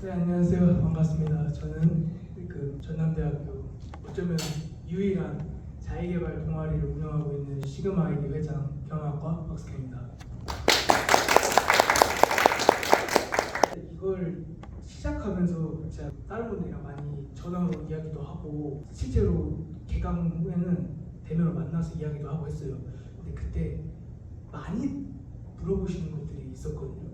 네, 안녕하세요. 반갑습니다. 저는 전남대학교 어쩌면 유일한 자기개발 동아리를 운영하고 있는 시그마 아이디 회장 경영학과 박승현입니다. 이걸 시작하면서 제가 다른 분들이랑 많이 전화로 이야기도 하고 실제로 개강 후에는 대면으로 만나서 이야기도 하고 했어요. 근데 그때 많이 물어보시는 것들이 있었거든요.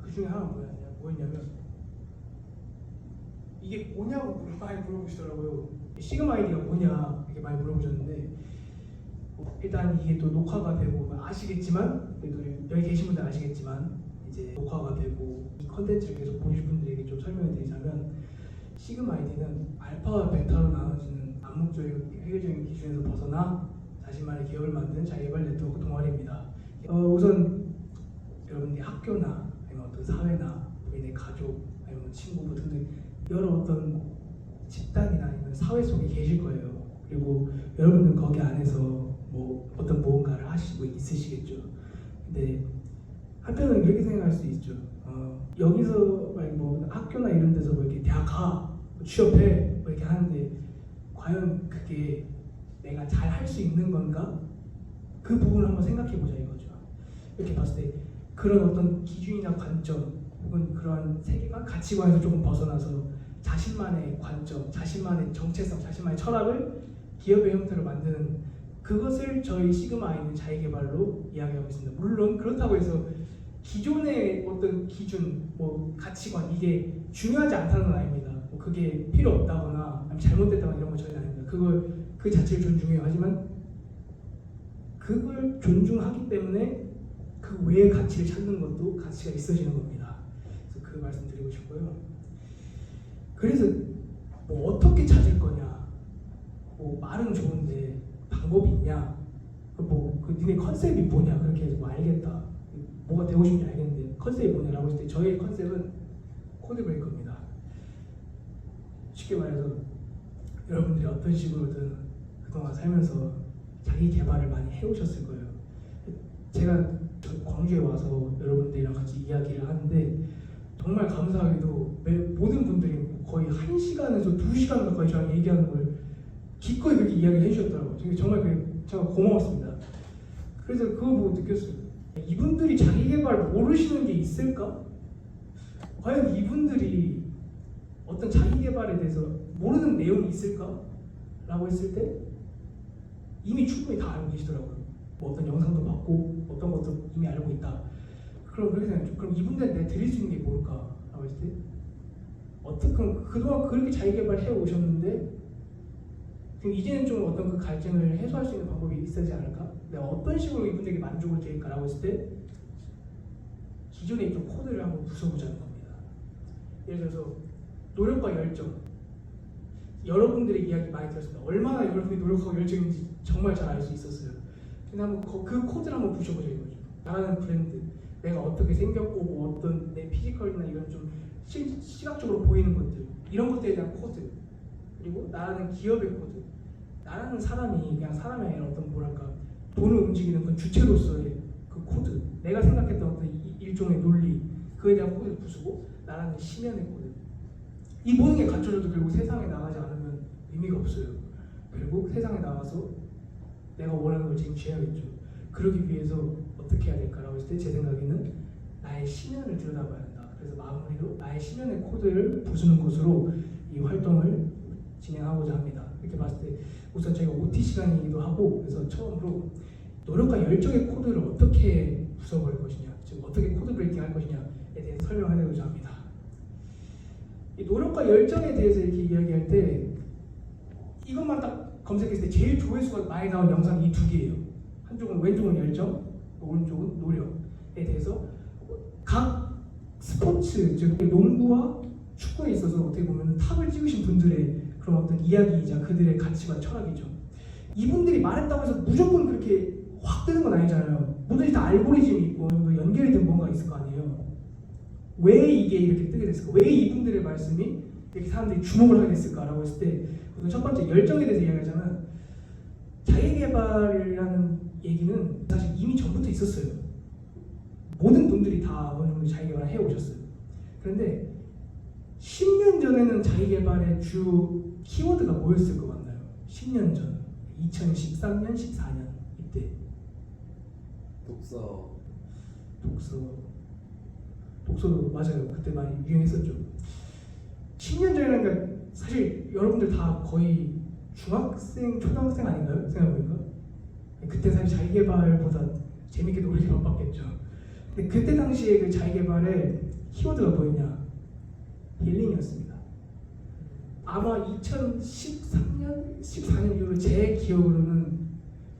그 중에 하나가 뭐였냐면 이게 뭐냐고 많이 물어보시더라고요. 시그마 아이디가 뭐냐 이렇게 많이 물어보셨는데 일단 이게 또 녹화가 되고 아시겠지만 여기 계신 분들 아시겠지만 이제 녹화가 되고 이 컨텐츠를 계속 보실 분들에게 좀 설명을 드리자면 시그마 아이디는 알파와 베타로 나눠지는 암묵적이고 회계적인 기준에서 벗어나 자신만의 기업을 만든 자기개발 네트워크 동아리입니다. 우선 여러분들이 학교나 아니면 어떤 사회나 본인의 가족 아니면 친구분 등등 여러 어떤 집단이나 아니면 사회 속에 계실 거예요. 그리고 여러분들 거기 안에서 뭐 어떤 무언가를 하시고 있으시겠죠. 근데 한편으로는 이렇게 생각할 수 있죠. 여기서 뭐 학교나 이런 데서 뭐 이렇게 대학 가, 취업해 뭐 이렇게 하는데 과연 그게 내가 잘 할 수 있는 건가? 그 부분을 한번 생각해 보자 이거죠. 이렇게 봤을 때 그런 어떤 기준이나 관점 혹은 그러한 세계관, 가치관에서 조금 벗어나서 자신만의 관점, 자신만의 정체성, 자신만의 철학을 기업의 형태로 만드는 그것을 저희 시그마 아이는 자기개발로 이야기하고 있습니다. 물론 그렇다고 해서 기존의 어떤 기준, 뭐 가치관 이게 중요하지 않다는 건 아닙니다. 뭐 그게 필요 없다거나 잘못됐다거나 이런 건 전혀 아닙니다. 그 자체를 존중해요. 하지만 그걸 존중하기 때문에 그 외의 가치를 찾는 것도 가치가 있어지는 겁니다. 그래서 그 말씀 드리고 싶고요. 그래서 뭐 어떻게 찾을 거냐, 뭐 말은 좋은데 방법이 있냐, 니네 컨셉이 뭐냐 그렇게 해서 뭐 알겠다, 뭐가 되고 싶은지 알겠는데 컨셉이 뭐냐라고 했을 때 저의 컨셉은 코드 브레이커입니다. 쉽게 말해서 여러분들이 어떤 식으로든 그동안 살면서 자기 개발을 많이 해오셨을 거예요. 제가 광주에 와서 여러분들이랑 같이 이야기를 하는데 정말 감사하게도 모든 분들이 거의 1시간에서 2시간 가까이 저랑 얘기하는 걸 기꺼이 그렇게 이야기를 해주셨더라고요. 정말 제가 고마웠습니다. 그래서 그거 보고 느꼈어요. 이분들이 자기 개발 모르시는 게 있을까? 과연 이분들이 어떤 자기 개발에 대해서 모르는 내용이 있을까? 라고 했을 때 이미 충분히 다 알고 계시더라고요. 뭐 어떤 영상도 봤고 어떤 것도 이미 알고 있다. 그럼 그렇게 생각해요. 그럼 이분들한테 내가 드릴 수 있는 게 뭘까? 라고 했을 때 어떻게 그동안 그렇게 자기 개발해 오셨는데 그럼 이제는 좀 어떤 그 갈증을 해소할 수 있는 방법이 있어야지 않을까? 내가 어떤 식으로 이분들에게 만족을 드릴까라고 했을 때 기존에 있던 코드를 한번 부숴보자는 겁니다. 예를 들어서 노력과 열정, 여러분들의 이야기 많이 들었습니다. 얼마나 여러분이 노력하고 열정인지 정말 잘 알 수 있었어요. 근데 한번 그 코드를 한번 부셔보자 이거죠. 나라는 브랜드, 내가 어떻게 생겼고 뭐 어떤 내 피지컬이나 이런 좀 시각적으로 보이는 것들, 이런 것들에 대한 코드, 그리고 나라는 기업의 코드, 나라는 사람이 그냥 사람이 아니라 어떤 뭐랄까 돈을 움직이는 그 주체로서의 그 코드, 내가 생각했던 어떤 일종의 논리, 그에 대한 코드를 부수고 나라는 심연의 코드. 이 모든 게 갖춰져도 결국 세상에 나가지 않으면 의미가 없어요. 결국 세상에 나가서 내가 원하는 걸 쟁취해야겠죠. 그러기 위해서 어떻게 해야 될까라고 했을 때 제 생각에는 나의 심연을 들여다봐야 한다. 그래서 마무리로 나의 심연의 코드를 부수는 것으로 이 활동을 진행하고자 합니다. 이렇게 봤을 때 우선 저희가 OT 시간이기도 하고 그래서 처음으로 노력과 열정의 코드를 어떻게 부숴버릴 것이냐, 즉 어떻게 코드 브레이킹 할 것이냐에 대해서 설명하려고자 합니다. 이 노력과 열정에 대해서 이렇게 이야기할 때 이것만 딱 검색했을 때 제일 조회수가 많이 나온 영상이 이 두 개예요. 한쪽은 왼쪽은 열정, 오른쪽은 노력에 대해서 각 스포츠, 즉 농구와 축구에 있어서 어떻게 보면 탑을 찍으신 분들의 그런 어떤 이야기이자 그들의 가치관, 철학이죠. 이분들이 말했다고 해서 무조건 그렇게 확 뜨는 건 아니잖아요. 뭐든지 다 알고리즘이 있고 연결이 된 뭔가 있을 거 아니에요. 왜 이게 이렇게 뜨게 됐을까? 왜 이분들의 말씀이 이렇게 사람들이 주목을 하게 됐을까라고 했을 때 우선 첫 번째 열정에 대해서 이야기하자면 자기개발이라는 얘기는 사실 이미 전부터 있었어요. 모든 분들이 다 어느 정도 자기개발을 해오셨어요. 그런데 10년 전에는 자기계발의 주 키워드가 뭐였을 것 같나요? 10년 전, 2013년, 14년 이때. 독서도 맞아요. 그때 많이 유행했었죠. 10년 전에는 사실 여러분들 다 거의 중학생, 초등학생 아닌가요? 생각해보니까. 그때 사실 자기계발보다 재밌게 놀기 바빴겠죠. 근데 그때 당시에 그 자기계발의 키워드가 뭐였냐? 힐링이었습니다. 아마 2013년, 14년 이후로 제 기억으로는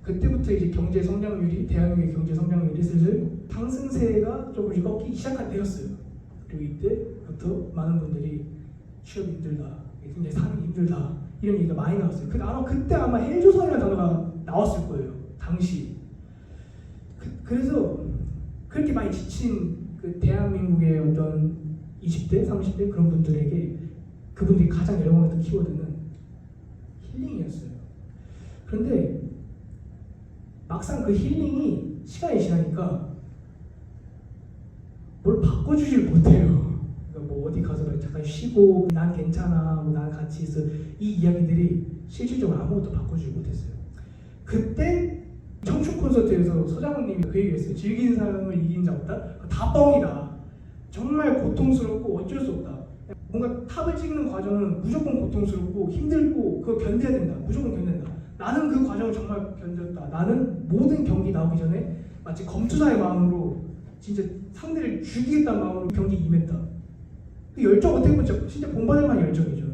그때부터 이제 경제 성장률이, 대한민국의 경제 성장률이 슬슬 상승세가 조금씩 꺾이기 시작한 때였어요. 그리고 이때부터 많은 분들이 취업이 힘들다, 굉장히 사는 힘들다 이런 얘기가 많이 나왔어요. 아마 그때 아마 헬조선이라는 단어가 나왔을 거예요. 당시. 그래서 그렇게 많이 지친 그 대한민국의 어떤 20대, 30대 그런 분들에게 그분들이 가장 열광했던 키워드는 힐링이었어요. 그런데 막상 그 힐링이 시간이 지나니까 뭘 바꿔주질 못해요. 그러니까 뭐 어디 가서 잠깐 쉬고 난 괜찮아, 뭐 난 같이 있어, 이 이야기들이 실질적으로 아무것도 바꿔주지 못했어요. 그때 청춘 콘서트에서 서장훈님이 그 얘기를 했어요. 즐긴 사람을 이긴 자 없다? 다 뻥이다. 정말 고통스럽고 어쩔 수 없다. 뭔가 탑을 찍는 과정은 무조건 고통스럽고 힘들고 그거 견뎌야 된다. 무조건 견딘다. 나는 그 과정을 정말 견뎠다. 나는 모든 경기 나오기 전에 마치 검투사의 마음으로 진짜 상대를 죽이겠다는 마음으로 경기에 임했다. 그 열정 어떻게 보면 진짜 본받을 만한 열정이죠.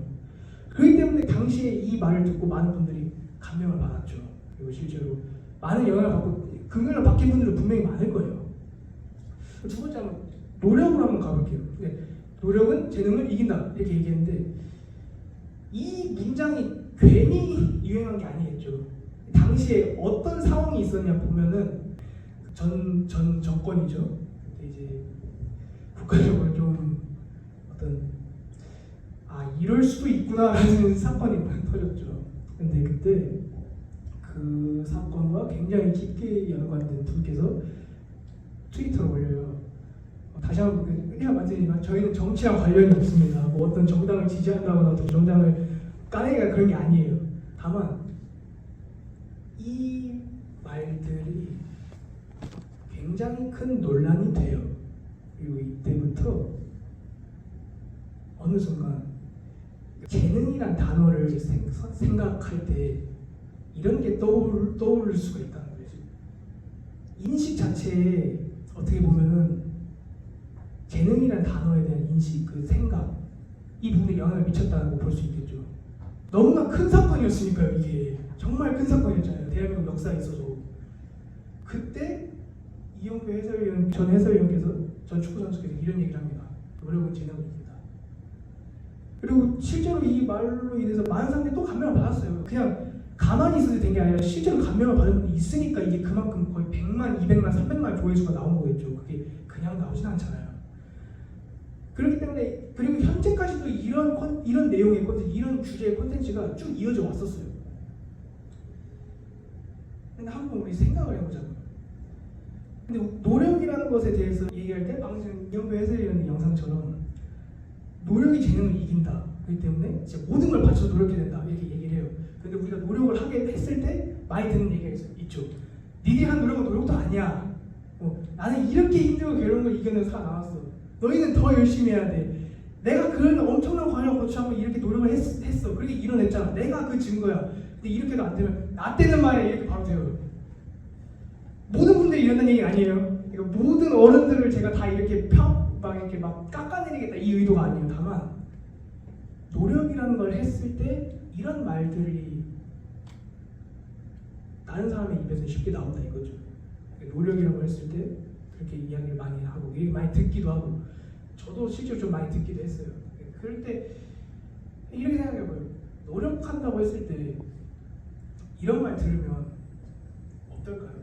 그렇기 때문에 당시에 이 말을 듣고 많은 분들이 감명을 받았죠. 그리고 실제로 많은 영향을 받고 긍정을 받긴 분들은 분명히 많을 거예요. 두 번째 한번 노력으로 한번 가볼게요. 노력은 재능을 이긴다 이렇게 얘기했는데 이 문장이 괜히 유행한 게 아니겠죠. 당시에 어떤 상황이 있었냐 보면은 전 정권이죠. 그때 이제 국가적으로 좀 어떤 이럴 수도 있구나라는 사건이 터졌죠. 근데 그때 그 사건과 굉장히 깊게 연관된 분께서 트위터로 올려요. 다시 한번 그냥 말씀드리지만 저희는 정치랑 관련이 없습니다. 뭐 어떤 정당을 지지한다거나 어떤 정당을 까내기가 그런 게 아니에요. 다만 이 말들이 굉장히 큰 논란이 돼요. 그리고 이때부터 어느 순간 재능이란 단어를 생각할 때 이런 게 떠오를 수가 있다는 거죠. 인식 자체에 어떻게 보면은 재능이란 단어에 대한 인식, 그 생각, 이 부분에 영향을 미쳤다고 볼 수 있겠죠. 너무나 큰 사건이었으니까요. 이게 정말 큰 사건이었잖아요. 대한민국 역사에 있어서. 그때 이영표 해설위원, 전 해설위원께서, 전 축구선수께서 이런 얘기를 합니다. 노력은 재능입니다. 그리고 실제로 이 말로 인해서 많은 사람들이 또 감명을 받았어요. 그냥 가만히 있어도 된 게 아니라 실제로 감명을 받은 분이 있으니까 이게 그만큼 거의 100만, 200만, 300만 조회수가 나온 거겠죠. 그게 그냥 나오진 않잖아요. 그렇기 때문에 그리고 현재까지도 이런 내용의 콘텐츠, 이런 주제의 콘텐츠가 쭉 이어져 왔었어요. 근데 한번 우리 생각을 해보자고요. 근데 노력이라는 것에 대해서 얘기할 때 방금 이영표 해설위원의 영상처럼 노력이 재능을 이긴다. 그렇기 때문에 진짜 모든 걸 바쳐서 노력해야 된다. 이렇게 얘기를 해요. 근데 우리가 노력을 하게 했을 때 많이 듣는 얘기가 있죠. 니들이 한 노력은 노력도 아니야. 나는 이렇게 힘들고 괴로운 걸 이겨내서 살아나왔어. 너희는 더 열심히 해야 돼. 내가 그런 엄청난 과정을 거쳐하고 이렇게 노력을 했어. 그렇게 이뤄냈잖아. 내가 그 증거야. 근데 이렇게도 안 되면 나 때는 말이야. 이렇게 바로 돼요. 모든 분들이 이런다는 얘기 아니에요. 그러니까 모든 어른들을 제가 다 이렇게 막 깎아내리겠다 이 의도가 아니에요. 다만 노력이라는 걸 했을 때 이런 말들이 다른 사람의 입에서 쉽게 나온다 이거죠. 노력이라고 걸 했을 때 그렇게 이야기를 많이 하고 많이 듣기도 하고 저도 실제로 좀 많이 듣기도 했어요. 그럴 때 이렇게 생각해봐요. 노력한다고 했을 때 이런 말 들으면 어떨까요?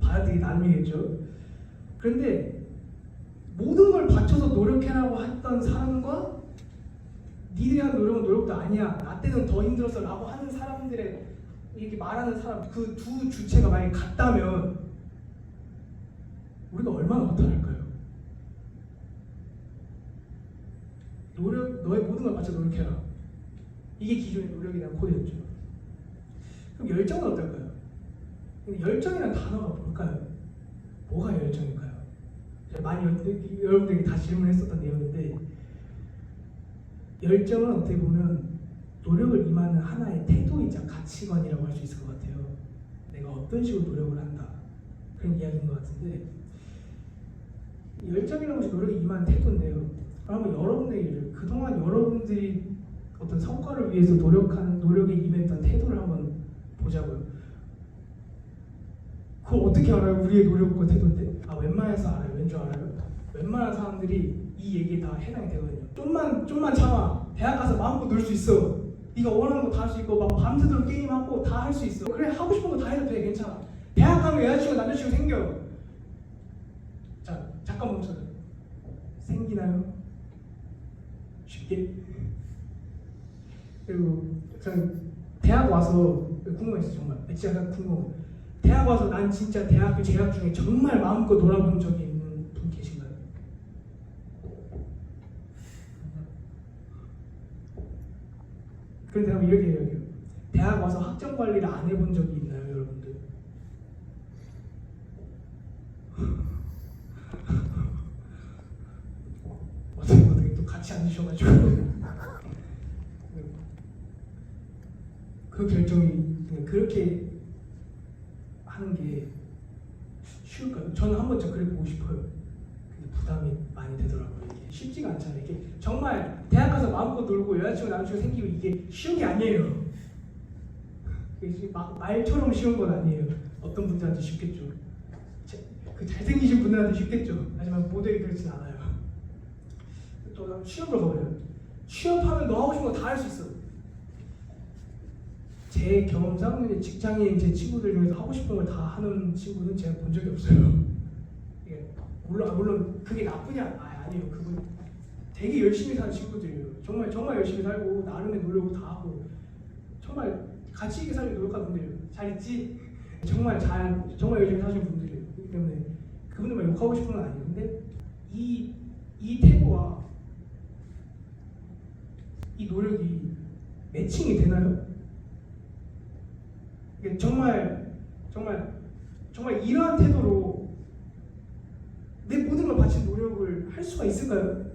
받아들이기 나름이겠죠. 그런데 모든 걸 바쳐서 노력해라고 했던 사람과 니들이 한 노력은 노력도 아니야. 나 때는 더 힘들었어 라고 하는 사람들의 이렇게 말하는 사람 그 두 주체가 만약에 같다면 우리가 얼마나 허탈할까요? 너의 모든 걸 바쳐 노력해라. 이게 기존의 노력에 대한 코드였죠. 그럼 열정은 어떨까요? 열정이라는 단어가 뭘까요? 뭐가 열정일까요? 제가 많이 여러분들에게 다 질문했었던 내용인데, 열정은 어떻게 보면 노력을 임하는 하나의 태도이자 가치관이라고 할 수 있을 것 같아요. 내가 어떤 식으로 노력을 한다, 그런 이야기인 것 같은데, 열정이라는 것이 노력에 임하는 태도인데요. 그러면 여러분들이 그동안 여러분들이 어떤 성과를 위해서 노력에 임했던 태도를 한번 보자고요. 그걸 어떻게 알아요? 우리의 노력과 태도인데? 웬만해서 알아요. 왠 줄 알아요? 웬만한 사람들이 이 얘기에 다 해당이 되거든요. 좀만 참아. 대학 가서 마음껏 놀 수 있어. 네가 원하는 거 다 할 수 있고, 막 밤새도록 게임하고 다 할 수 있어. 그래, 하고 싶은 거 다 해도 돼. 괜찮아. 대학 가면 여자친구 남자친구 생겨. 자, 잠깐 멈춰요. 생기나요? 쉽게? 그리고 저는 대학 와서 궁금했어요. 정말 진짜 궁금해요. 대학 와서 난 진짜 대학교 재학 중에 정말 마음껏 놀아본 적이 있는 분 계신가요? 그런데 한번 이렇게 이야기해요. 대학 와서 학점 관리를 안 해본 적이 있나요, 여러분들? 어떻게 또 같이 앉으셔가지고 그 결정이 그렇게 하는 게 쉬울까요? 저는 한번 진짜 그래 보고 싶어요. 근데 부담이 많이 되더라고요. 이게 쉽지가 않잖아요. 이게 정말 대학 가서 마음껏 놀고 여자친구 남자친구 생기고 이게 쉬운 게 아니에요. 이게 막 말처럼 쉬운 건 아니에요. 어떤 분들한테 쉽겠죠. 그 잘생기신 분들한테 쉽겠죠. 하지만 모두에게 그렇진 않아요. 또 취업을 가봐요. 취업하면 너 하고 싶은 거 다 할 수 있어. 제 경험상 직장인 제 친구들 중에서 하고 싶은 걸 다 하는 친구는 제가 본 적이 없어요. 물론 그게 나쁘냐? 아니에요. 그분 되게 열심히 사는 친구들이에요. 정말 열심히 살고 나름의 노력을 다 하고 정말 가치 있게 살려고 노력하는 분들이에요. 잘 있지? 정말 열심히 사시는 분들이에요. 그렇기 때문에 그분들만 욕하고 싶은 건 아니에요. 근데 이 태도와 이 노력이 매칭이 되나요? 정말 이러한 태도로 내 모든 걸 바친 노력을 할 수가 있을까요?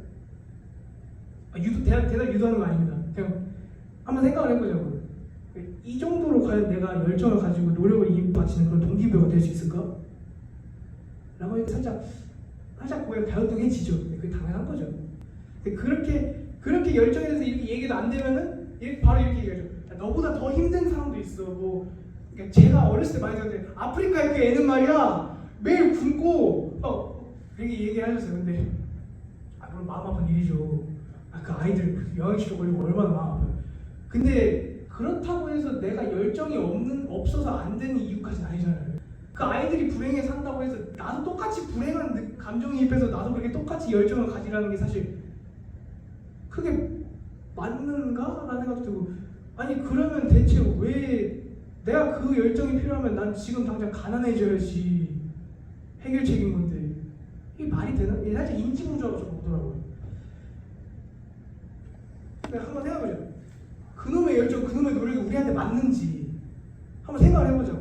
대답 유도하는 거 아닙니다. 그냥 한번 생각을 해보자고요. 이 정도로 과연 내가 열정을 가지고 노력을 바치는 그런 동기부여가 될 수 있을까? 라고 해서 살짝 고개 갸우뚱해지죠. 그게 당연한 거죠. 그렇게 열정에 대해서 이렇게 얘기도 안 되면은 바로 이렇게 얘기하죠. 너보다 더 힘든 사람도 있어. 그러니까 제가 어렸을 때 많이 들었는데 아프리카의 그 애는 말이야 매일 굶고 이렇게 얘기를 하셨어요. 근데 물론 마음 아픈 일이죠. 그 아이들 영양실조 걸리고 얼마나 마음 아파요. 근데 그렇다고 해서 내가 열정이 없어서 안 되는 이유까지는 아니잖아요. 그 아이들이 불행해 산다고 해서 나도 똑같이 불행한 감정이입해서 나도 그렇게 똑같이 열정을 가지라는 게 사실 그게 맞는가? 라는 생각도 들고, 아니 그러면 대체 왜 내가 그 열정이 필요하면 난 지금 당장 가난해져야지 해결책인 건데 이게 말이 되나? 이게 사실 인지부조가 좀 오더라고요. 한번 생각해보자. 그놈의 열정, 그놈의 노력이 우리한테 맞는지 한번 생각을 해보자.